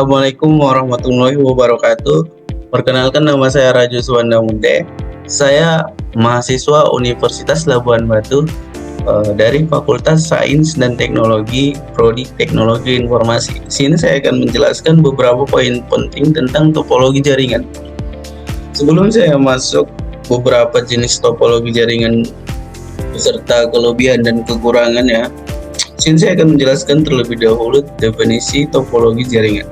Assalamualaikum warahmatullahi wabarakatuh. Perkenalkan, nama saya Raju Suwanda Munte. Saya mahasiswa Universitas Labuan Batu dari Fakultas Sains dan Teknologi, Prodi Teknologi Informasi. Di sini saya akan menjelaskan beberapa poin penting tentang topologi jaringan. Sebelum saya masuk beberapa jenis topologi jaringan beserta kelebihan dan kekurangannya, sini saya akan menjelaskan terlebih dahulu definisi topologi jaringan.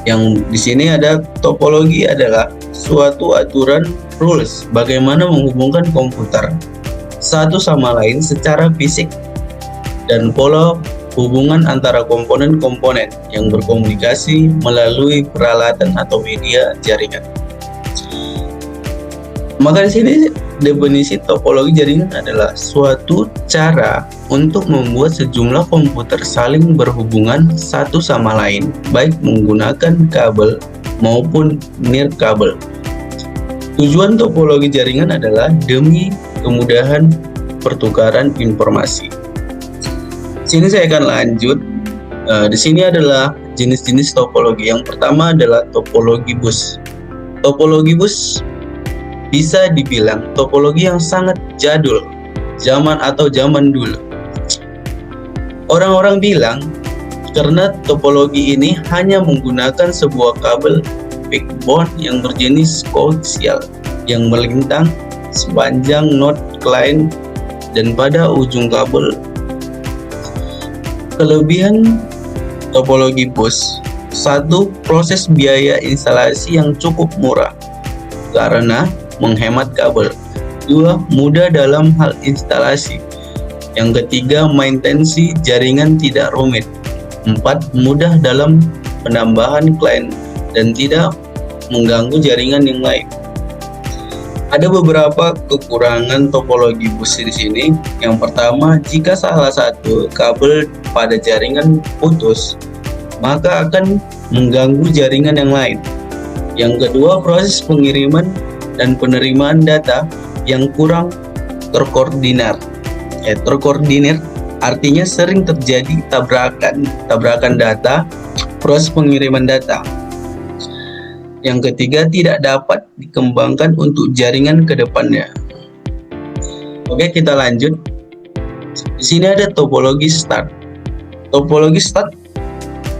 Yang di sini ada topologi adalah suatu aturan rules bagaimana menghubungkan komputer satu sama lain secara fisik dan pola hubungan antara komponen-komponen yang berkomunikasi melalui peralatan atau media jaringan. Maka di sini definisi topologi jaringan adalah suatu cara untuk membuat sejumlah komputer saling berhubungan satu sama lain, baik menggunakan kabel maupun nirkabel. Tujuan topologi jaringan adalah demi kemudahan pertukaran informasi. Sini saya akan lanjut. Di sini adalah jenis-jenis topologi. Yang pertama adalah topologi bus. Topologi bus bisa dibilang topologi yang sangat jadul, zaman dulu. Orang-orang bilang karena topologi ini hanya menggunakan sebuah kabel backbone yang berjenis koaksial yang melintang sepanjang node klien dan pada ujung kabel. Kelebihan topologi bus: 1. Proses biaya instalasi yang cukup murah karena menghemat kabel. 2. Mudah dalam hal instalasi. Yang ketiga, maintenance jaringan tidak rumit. 4. Mudah dalam penambahan klien dan tidak mengganggu jaringan yang lain. Ada beberapa kekurangan topologi bus di sini. Yang pertama, jika salah satu kabel pada jaringan putus, maka akan mengganggu jaringan yang lain. Yang kedua, proses pengiriman dan penerimaan data yang kurang terkoordinir. Terkoordinir artinya sering terjadi tabrakan data, proses pengiriman data. Yang ketiga, tidak dapat dikembangkan untuk jaringan ke depannya. Oke, kita lanjut. Di sini ada topologi start. Topologi start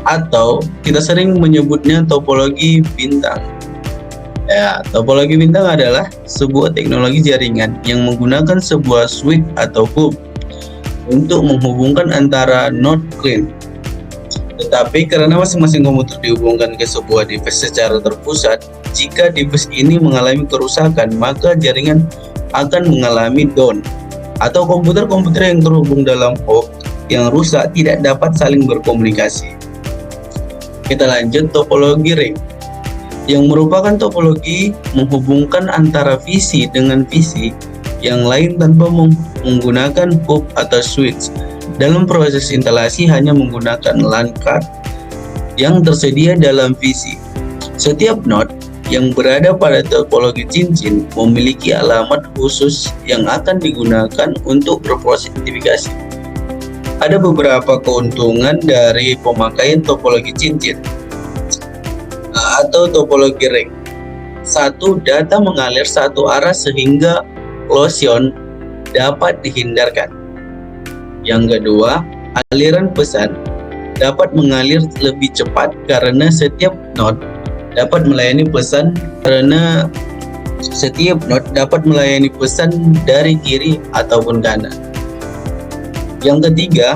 atau kita sering menyebutnya topologi bintang. Topologi bintang adalah sebuah teknologi jaringan yang menggunakan sebuah switch atau hub untuk menghubungkan antara node klien. Tetapi karena masing-masing komputer dihubungkan ke sebuah device secara terpusat, jika device ini mengalami kerusakan, maka jaringan akan mengalami down, atau komputer-komputer yang terhubung dalam hub yang rusak tidak dapat saling berkomunikasi. Kita lanjut, topologi ring, yang merupakan topologi menghubungkan antara visi dengan visi yang lain tanpa menggunakan hub atau switch. Dalam proses instalasi hanya menggunakan LAN card yang tersedia dalam visi. Setiap node yang berada pada topologi cincin memiliki alamat khusus yang akan digunakan untuk berproses. Ada beberapa keuntungan dari pemakaian topologi cincin atau topologi ring. 1. Data mengalir satu arah sehingga collision dapat dihindarkan. Yang kedua, aliran pesan dapat mengalir lebih cepat karena setiap node dapat melayani pesan dari kiri ataupun kanan. Yang ketiga,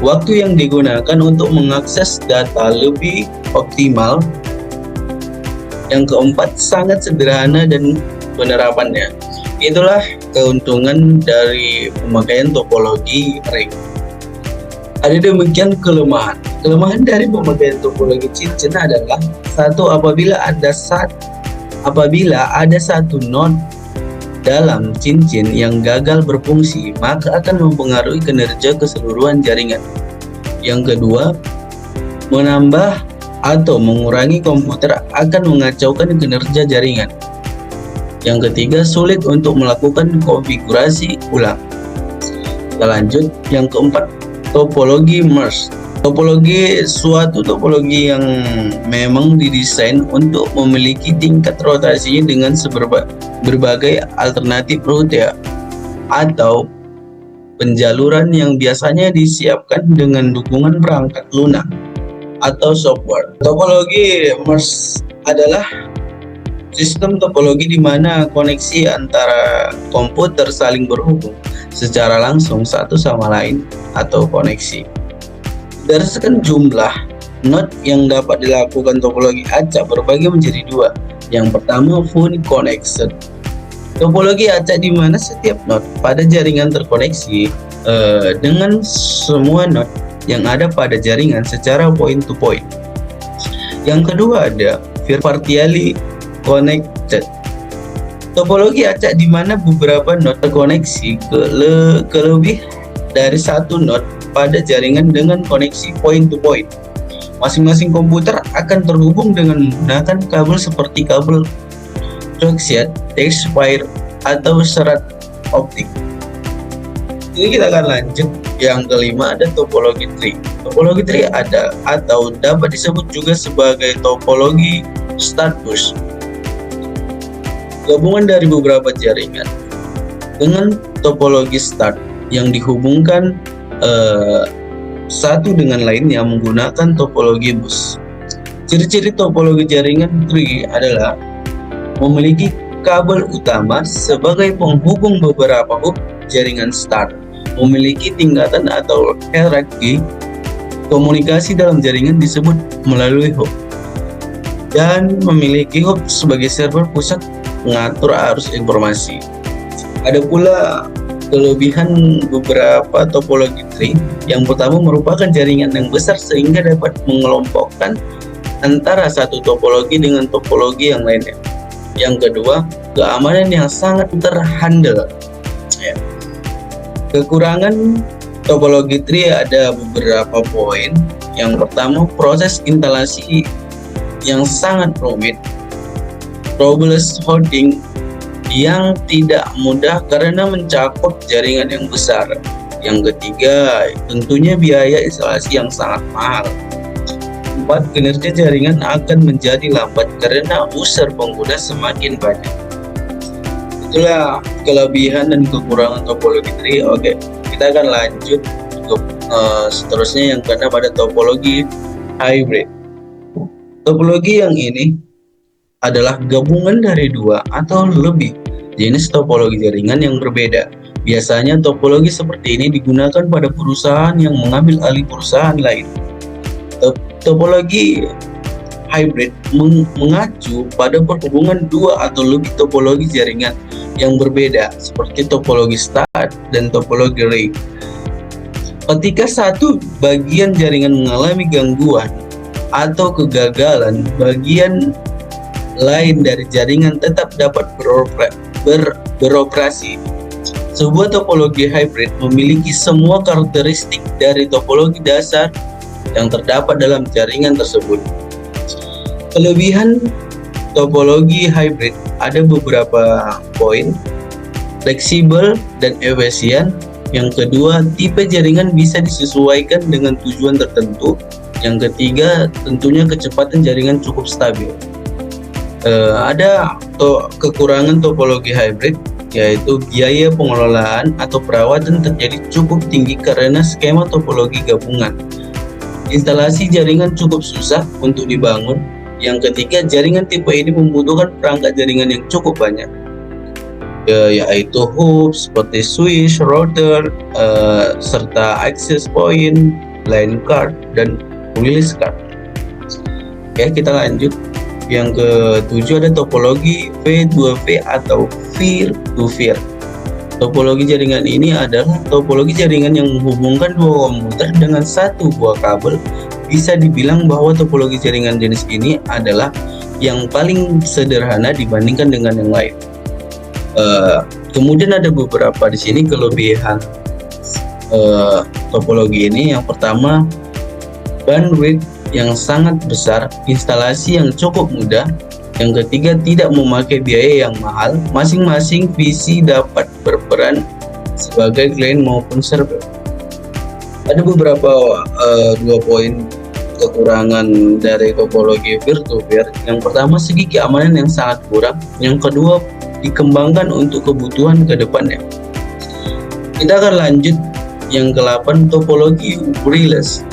waktu yang digunakan untuk mengakses data lebih optimal. Yang keempat, sangat sederhana dan penerapannya. Itulah keuntungan dari pemakaian topologi ring. Ada demikian kelemahan. Kelemahan dari pemakaian topologi cincin adalah: 1. Apabila ada satu node dalam cincin yang gagal berfungsi, maka akan mempengaruhi kinerja keseluruhan jaringan. Yang kedua, menambah atau mengurangi komputer akan mengacaukan kinerja jaringan. Yang ketiga, sulit untuk melakukan konfigurasi ulang. Kita lanjut, yang keempat, topologi merge. Topologi suatu topologi yang memang didesain untuk memiliki tingkat rotasinya dengan berbagai alternatif rute atau penjaluran yang biasanya disiapkan dengan dukungan perangkat lunak atau software. Topologi MERS adalah sistem topologi di mana koneksi antara komputer saling berhubung secara langsung satu sama lain atau koneksi. Berdasarkan jumlah node yang dapat dilakukan, topologi acak berbagi menjadi dua. Yang pertama, full connection. Topologi acak di mana setiap node pada jaringan terkoneksi dengan semua node yang ada pada jaringan secara point to point. Yang kedua ada partially connected. Topologi acak di mana beberapa node terkoneksi ke lebih dari satu node pada jaringan dengan koneksi point to point. Masing-masing komputer akan terhubung dengan menggunakan kabel seperti kabel coaxial, text wire, atau serat optik. Ini kita akan lanjut. Yang kelima ada topologi tree. Topologi tree ada atau dapat disebut juga sebagai topologi start push. Gabungan dari beberapa jaringan dengan topologi start yang dihubungkan satu dengan lainnya menggunakan topologi bus. Ciri-ciri topologi jaringan tree adalah memiliki kabel utama sebagai penghubung beberapa hub jaringan start, memiliki tingkatan atau hierarki komunikasi dalam jaringan disebut melalui hub, dan memiliki hub sebagai server pusat mengatur arus informasi. Ada pula kelebihan beberapa topologi tree. Yang pertama, merupakan jaringan yang besar sehingga dapat mengelompokkan antara satu topologi dengan topologi yang lainnya. Yang kedua, keamanan yang sangat terhandle. Kekurangan topologi tree ada beberapa poin. Yang pertama, proses instalasi yang sangat rumit, troubleshooting yang tidak mudah karena mencakup jaringan yang besar. Yang ketiga, tentunya biaya instalasi yang sangat mahal. 4. Kinerja jaringan akan menjadi lambat karena user pengguna semakin banyak. Itulah kelebihan dan kekurangan topologi tree. Oke, kita akan lanjut ke seterusnya yang kena pada topologi hybrid. Topologi yang ini adalah gabungan dari dua atau lebih jenis topologi jaringan yang berbeda. Biasanya topologi seperti ini digunakan pada perusahaan yang mengambil alih perusahaan lain. Topologi hybrid mengacu pada perhubungan dua atau lebih topologi jaringan yang berbeda seperti topologi start dan topologi ring. Ketika satu bagian jaringan mengalami gangguan atau kegagalan, bagian lain dari jaringan tetap dapat beroperasi. Sebuah topologi hybrid memiliki semua karakteristik dari topologi dasar yang terdapat dalam jaringan tersebut. Kelebihan topologi hybrid ada beberapa poin. Fleksibel dan efisien. Yang kedua, tipe jaringan bisa disesuaikan dengan tujuan tertentu. Yang ketiga, tentunya kecepatan jaringan cukup stabil. Ada kekurangan topologi hybrid, yaitu biaya pengelolaan atau perawatan terjadi cukup tinggi karena skema topologi gabungan. Instalasi jaringan cukup susah untuk dibangun. Yang ketiga, jaringan tipe ini membutuhkan perangkat jaringan yang cukup banyak, yaitu hub seperti switch, router, serta access point, line card, dan release card. Oke, kita lanjut. Yang ketujuh ada topologi V2V atau peer to peer. Topologi jaringan ini adalah topologi jaringan yang menghubungkan dua komputer dengan satu buah kabel. Bisa dibilang bahwa topologi jaringan jenis ini adalah yang paling sederhana dibandingkan dengan yang lain. Kemudian ada beberapa di sini kelebihan topologi ini. Yang pertama, bandwidth yang sangat besar, instalasi yang cukup mudah. Yang ketiga, tidak memakai biaya yang mahal. Masing-masing PC dapat berperan sebagai client maupun server. Ada beberapa dua poin kekurangan dari topologi peer-to-peer. Yang pertama, segi keamanan yang sangat kurang. Yang kedua, dikembangkan untuk kebutuhan ke depannya. Kita akan lanjut yang ke-8, topologi wireless.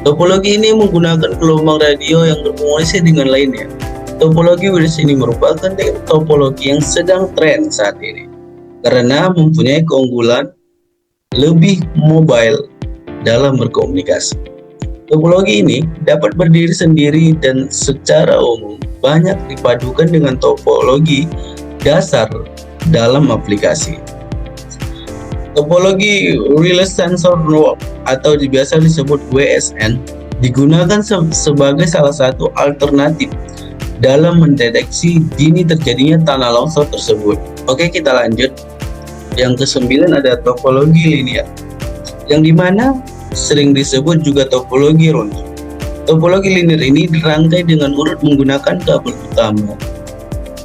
Topologi ini menggunakan gelombang radio yang berkomunikasi dengan lainnya. Topologi wireless ini merupakan topologi yang sedang tren saat ini karena mempunyai keunggulan lebih mobile dalam berkomunikasi. Topologi ini dapat berdiri sendiri dan secara umum banyak dipadukan dengan topologi dasar dalam aplikasi. Topologi Wireless Sensor Network atau biasa disebut WSN digunakan sebagai salah satu alternatif dalam mendeteksi dini terjadinya tanah longsor tersebut. Oke, kita lanjut. Yang ke-9 ada topologi linear, yang dimana sering disebut juga topologi runtuh. Topologi linear ini dirangkai dengan urut menggunakan kabel utama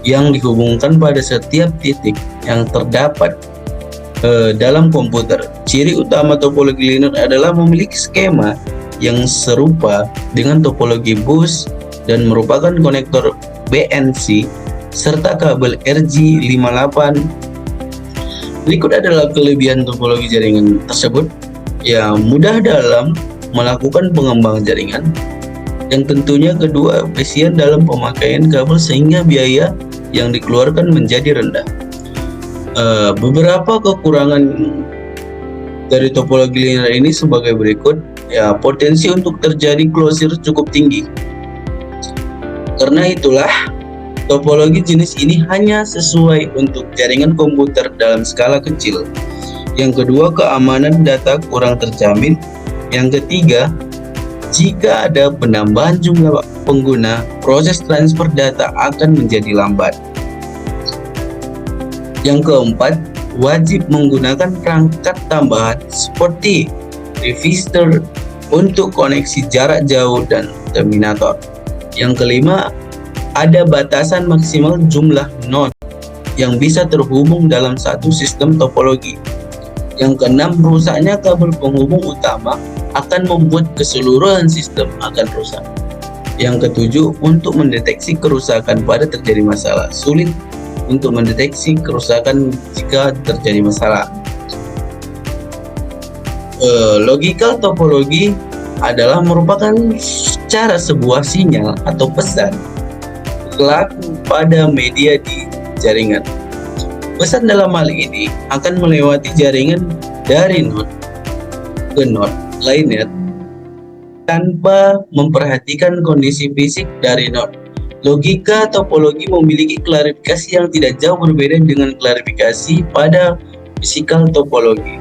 yang dihubungkan pada setiap titik yang terdapat dalam komputer. Ciri utama topologi linear adalah memiliki skema yang serupa dengan topologi bus dan merupakan konektor BNC serta kabel RJ58. Berikut adalah kelebihan topologi jaringan tersebut. Ya, mudah dalam melakukan pengembangan jaringan. Yang tentunya kedua, efisien dalam pemakaian kabel sehingga biaya yang dikeluarkan menjadi rendah. Beberapa kekurangan dari topologi linear ini sebagai berikut. Ya, potensi untuk terjadi closure cukup tinggi. Karena itulah topologi jenis ini hanya sesuai untuk jaringan komputer dalam skala kecil. Yang kedua, keamanan data kurang terjamin. Yang ketiga, jika ada penambahan jumlah pengguna, proses transfer data akan menjadi lambat. Yang keempat, wajib menggunakan perangkat tambahan seperti resistor untuk koneksi jarak jauh dan terminator. Yang kelima, ada batasan maksimal jumlah node yang bisa terhubung dalam satu sistem topologi. Yang keenam, rusaknya kabel penghubung utama akan membuat keseluruhan sistem akan rusak. Yang ketujuh, untuk mendeteksi kerusakan pada terjadi masalah. Sulit untuk mendeteksi kerusakan jika terjadi masalah. Logical topologi adalah merupakan cara sebuah sinyal atau pesan berlaku pada media di jaringan. Pesan dalam hal ini akan melewati jaringan dari node ke node lainnya tanpa memperhatikan kondisi fisik dari node. Logika topologi memiliki klarifikasi yang tidak jauh berbeda dengan klarifikasi pada physical topologi.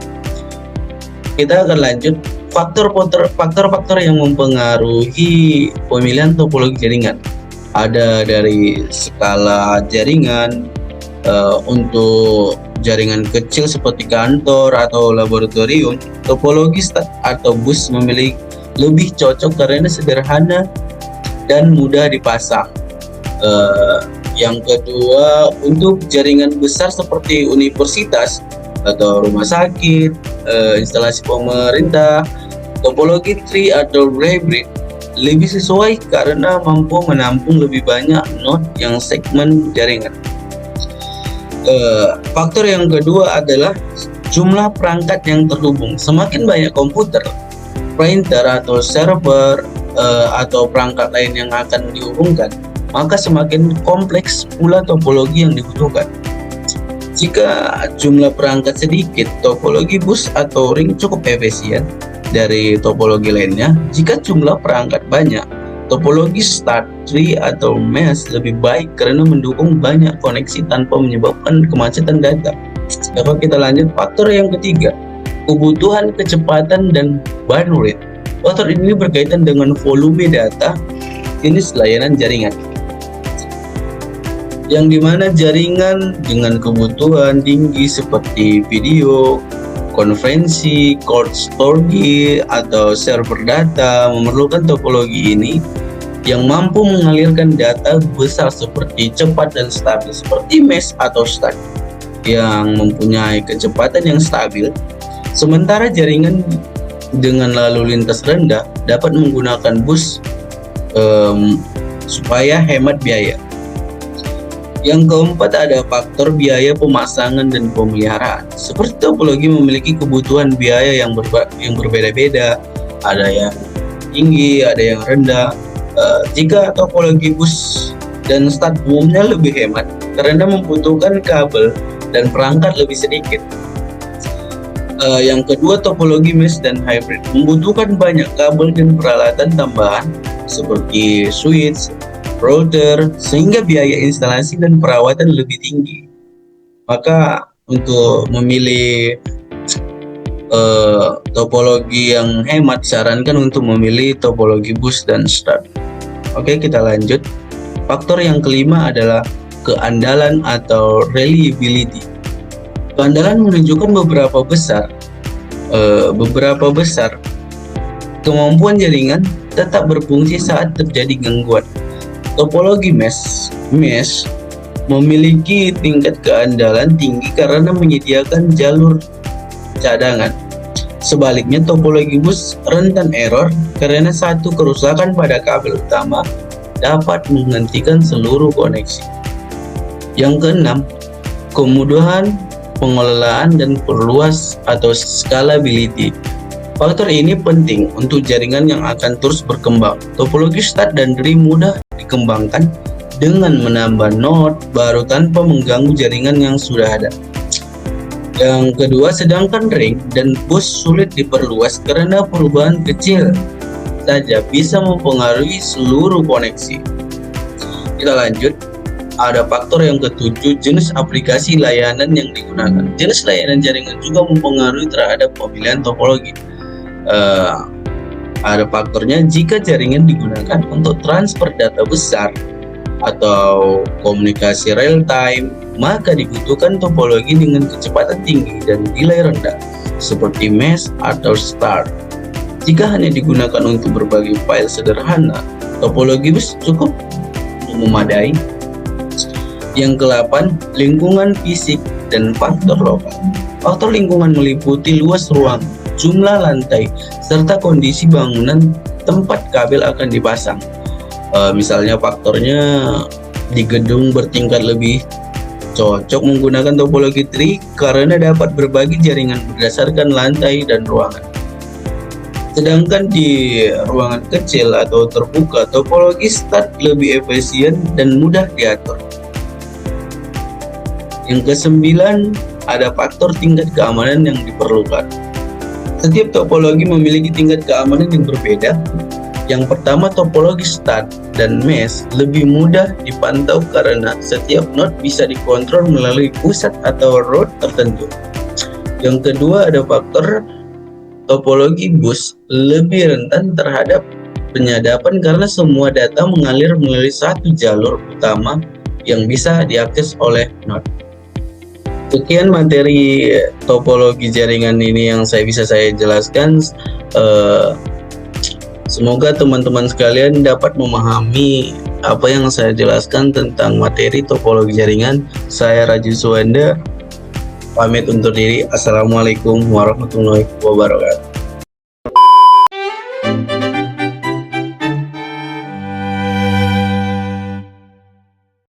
Kita akan lanjut faktor-faktor yang mempengaruhi pemilihan topologi jaringan. Ada dari skala jaringan, untuk jaringan kecil seperti kantor atau laboratorium, topologi stak atau bus memilih lebih cocok karena sederhana dan mudah dipasang. Yang kedua, untuk jaringan besar seperti universitas atau rumah sakit, instalasi pemerintah, topologi tree atau hybrid lebih sesuai karena mampu menampung lebih banyak node yang segmen jaringan. Faktor yang kedua adalah jumlah perangkat yang terhubung. Semakin banyak komputer, printer atau server atau perangkat lain yang akan dihubungkan, maka semakin kompleks pula topologi yang dibutuhkan. Jika jumlah perangkat sedikit, topologi bus atau ring cukup efisien dari topologi lainnya. Jika jumlah perangkat banyak, topologi star tree atau mesh lebih baik karena mendukung banyak koneksi tanpa menyebabkan kemacetan data. Dapat kita lanjut faktor yang ketiga, kebutuhan kecepatan dan bandwidth. Faktor ini berkaitan dengan volume data, jenis layanan jaringan, yang dimana jaringan dengan kebutuhan tinggi seperti video, konferensi, cold storage, atau server data memerlukan topologi ini yang mampu mengalirkan data besar seperti cepat dan stabil seperti mesh atau stack yang mempunyai kecepatan yang stabil. Sementara jaringan dengan lalu lintas rendah dapat menggunakan bus supaya hemat biaya. Yang keempat ada faktor biaya pemasangan dan pemeliharaan. Seperti topologi memiliki kebutuhan biaya yang berbeda-beda, ada yang tinggi, ada yang rendah. Jika topologi bus dan start umumnya lebih hemat karena membutuhkan kabel dan perangkat lebih sedikit. Yang kedua, topologi mesh dan hybrid membutuhkan banyak kabel dan peralatan tambahan seperti switch, router, sehingga biaya instalasi dan perawatan lebih tinggi. Maka untuk memilih topologi yang hemat, disarankan untuk memilih topologi bus dan start. Oke, kita lanjut. Faktor yang kelima adalah keandalan atau reliability. Keandalan menunjukkan beberapa besar kemampuan jaringan tetap berfungsi saat terjadi gangguan. Topologi mesh memiliki tingkat keandalan tinggi karena menyediakan jalur cadangan. Sebaliknya, topologi bus rentan error karena satu kerusakan pada kabel utama dapat menghentikan seluruh koneksi. Yang keenam, kemudahan pengelolaan dan perluas atau scalability. Faktor ini penting untuk jaringan yang akan terus berkembang. Topologi start dan dream mudah dikembangkan dengan menambah node baru tanpa mengganggu jaringan yang sudah ada. Yang kedua, sedangkan ring dan bus sulit diperluas karena perubahan kecil saja bisa mempengaruhi seluruh koneksi. Kita lanjut. Ada faktor yang ketujuh, jenis aplikasi layanan yang digunakan. Jenis layanan jaringan juga mempengaruhi terhadap pemilihan topologi. Ada faktornya, jika jaringan digunakan untuk transfer data besar atau komunikasi real time, maka dibutuhkan topologi dengan kecepatan tinggi dan delay rendah seperti mesh atau start. Jika hanya digunakan untuk berbagi file sederhana, topologi bus cukup memadai. Yang ke-8, lingkungan fisik dan faktor lokal. Faktor lingkungan meliputi luas ruang, jumlah lantai, serta kondisi bangunan tempat kabel akan dipasang. Misalnya faktornya di gedung bertingkat lebih cocok menggunakan topologi tree karena dapat berbagi jaringan berdasarkan lantai dan ruangan. Sedangkan di ruangan kecil atau terbuka, topologi start lebih efisien dan mudah diatur. Yang ke-9, ada faktor tingkat keamanan yang diperlukan. Setiap topologi memiliki tingkat keamanan yang berbeda. Yang pertama, topologi start dan mesh lebih mudah dipantau karena setiap node bisa dikontrol melalui pusat atau route tertentu. Yang kedua, ada faktor topologi bus lebih rentan terhadap penyadapan karena semua data mengalir melalui satu jalur utama yang bisa diakses oleh node. Sekian materi topologi jaringan ini yang bisa saya jelaskan. Semoga teman-teman sekalian dapat memahami apa yang saya jelaskan tentang materi topologi jaringan. Saya Raju Suwanda, pamit undur diri. Assalamualaikum warahmatullahi wabarakatuh.